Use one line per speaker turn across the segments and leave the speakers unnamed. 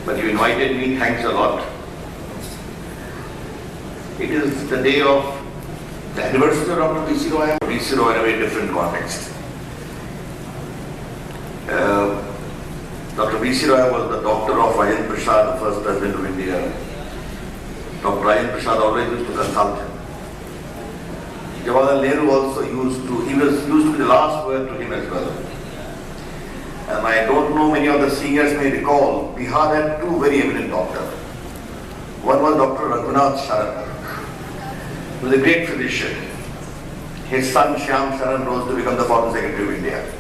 but you invited me, thanks a lot. It is the day of the anniversary of Dr. V.C. Roy. V.C. Roy in a very different context. Dr. V.C. Roy was the doctor of Ravi Prasad, the first president of India. Dr. Ravi Prasad always used to consult him. Jawaharlal Nehru also used to be the last word to him as well. And I don't know, many of the seniors may recall, Bihar had two very eminent doctors. One was Dr. Raghunath Sharan, who was a great physician. His son Shyam Sharan rose to become the Foreign Secretary of India.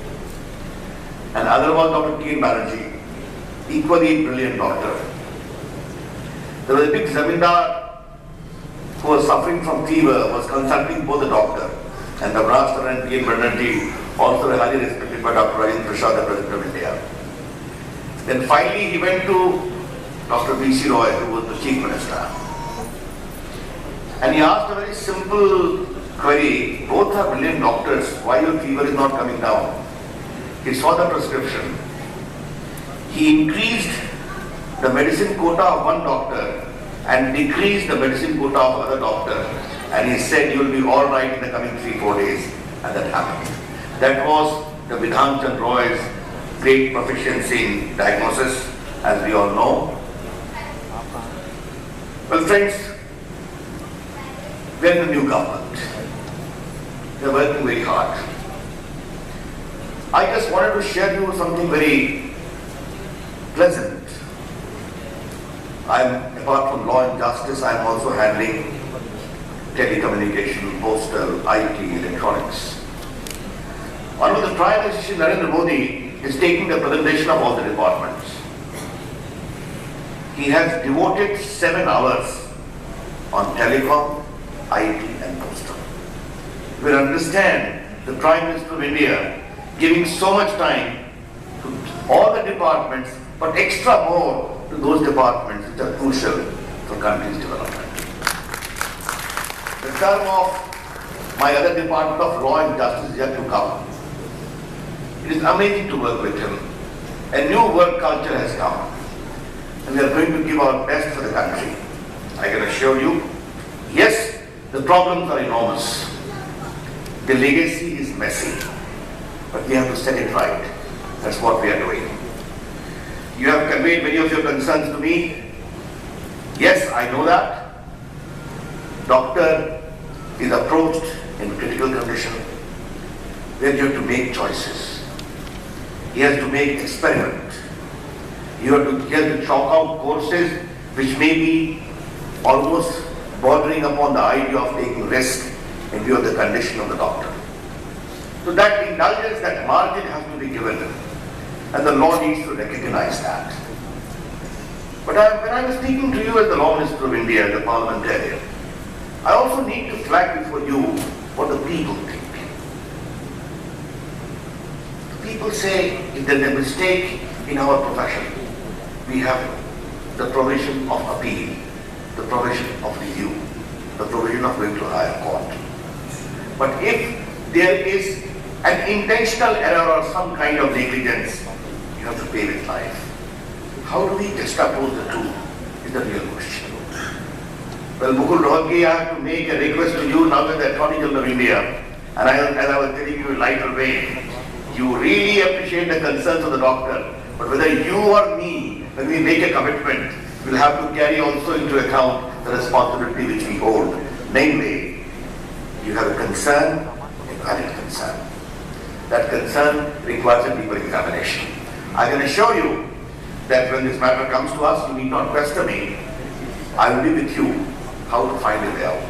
And other was Dr. T. Banerjee, equally brilliant doctor. There was a big zamindar who was suffering from fever, was consulting both the doctor, and the Raghunath Sharan and T. Banerjee also were highly respected by Dr. Ravi Prasad, the President of India. Then finally he went to Dr. V.C. Roy, who was the Chief Minister. And he asked a very simple query, both are brilliant doctors, why your fever is not coming down? He saw the prescription. He increased the medicine quota of one doctor and decreased the medicine quota of other doctor. And he said, you will be all right in the coming 3-4 days. And that happened. That was the Vidhan Chand Roy's great proficiency in diagnosis, as we all know. Well, friends, we are in the new government. They are working very hard. I just wanted to share you something very pleasant. Apart from law and justice, I am also handling telecommunication, postal, IT, electronics. One of the Prime Minister Narendra Modi is taking the presentation of all the departments. He has devoted 7 hours on telecom, IT and postal. You will understand the Prime Minister of India giving so much time to all the departments, but extra more to those departments which are crucial for country's development. The term of my other department of law and justice is yet to come. It is amazing to work with him. A new work culture has come. And we are going to give our best for the country. I can assure you, yes, the problems are enormous. The legacy is messy. But we have to set it right. That's what we are doing. You have conveyed many of your concerns to me. Yes, I know that. Doctor is approached in critical condition where you have to make choices. He has to make experiments. He has to chalk out courses which may be almost bordering upon the idea of taking risk in view of the condition of the doctor. So that indulgence, that margin has to be given, and the law needs to recognize that. But when I was speaking to you as the Law Minister of India, the parliamentarian, I also need to flag before you what the people think. People say if there is a mistake in our profession, we have the provision of appeal, the provision of review, the provision of going to higher court. But if there is an intentional error or some kind of negligence, you have to pay with life. How do we juxtapose the two is the real question. Well, Mukul Rohgi, I have to make a request to you now as the Attorney General of India, and as I was telling you in lighter way, you really appreciate the concerns of the doctor, but whether you or me, when we make a commitment, we'll have to carry also into account the responsibility which we hold. Namely, you have a concern, a valid concern. That concern requires a deeper examination. I can assure you that when this matter comes to us, you need not question me. I will be with you how to find a way out.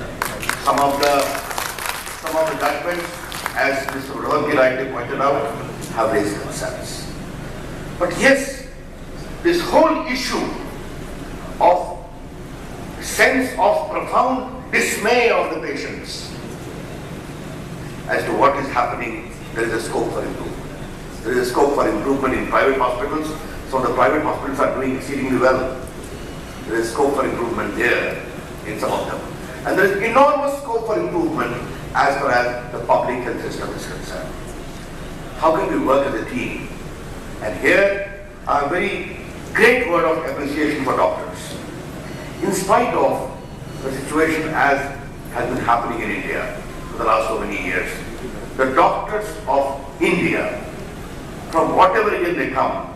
Some of the judgments, as Mr. Rohgi rightly pointed out, have raised concerns. But yes, this whole issue of sense of profound dismay of the patients as to what is happening, there is a scope for improvement. There is a scope for improvement in private hospitals. So the private hospitals are doing exceedingly well. There is scope for improvement there in some of them. And there is enormous scope for improvement as far as the public health system is concerned. How can we work as a team? And here I am very great word of appreciation for doctors. In spite of the situation as has been happening in India for the last so many years, the doctors of India, from whatever region they come,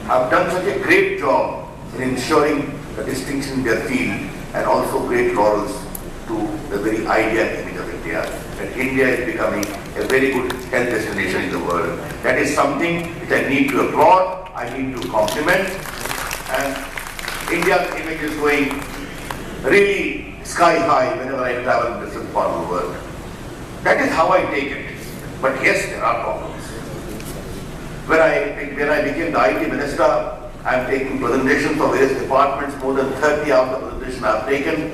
have done such a great job in ensuring the distinction in their field and also great laurels to the very idea and image of India, that India is becoming a very good health destination in the world. That is something which I need to applaud, I need to compliment, and India's image is going really sky high whenever I travel in different parts of the world. That is how I take it. But yes, there are problems. When I became the IT minister, I am taking presentations for various departments, more than 30 of the presentations I have taken.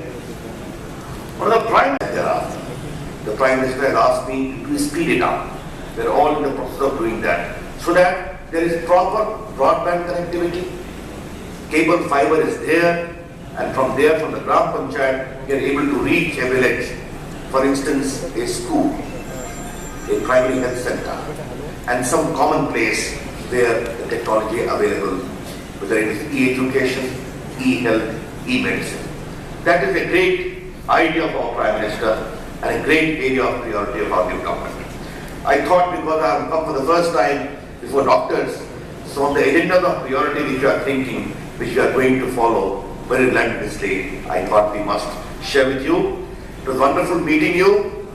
One of the prime minister thereafter, the prime minister has asked me to speed it up. We are all in the process of doing that, so that there is proper broadband connectivity, cable fiber is there, and from there, from the Gram Panchayat, we are able to reach a village. For instance, a school, a primary health center, and some common place where the technology available, whether it is e-education, e-health, e-medicine. That is a great idea of our Prime Minister and a great area of priority of our new government. I thought, because I have come for the first time before doctors, some of the agendas of priority which you are thinking, which you are going to follow very relentlessly, I thought we must share with you. It was wonderful meeting you.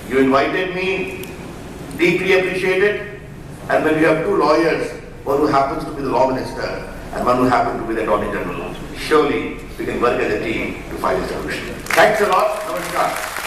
You invited me, deeply appreciated. And when we have two lawyers, one who happens to be the law minister and one who happens to be the attorney general, surely we can work as a team to find a solution. Thanks a lot. Namaskar.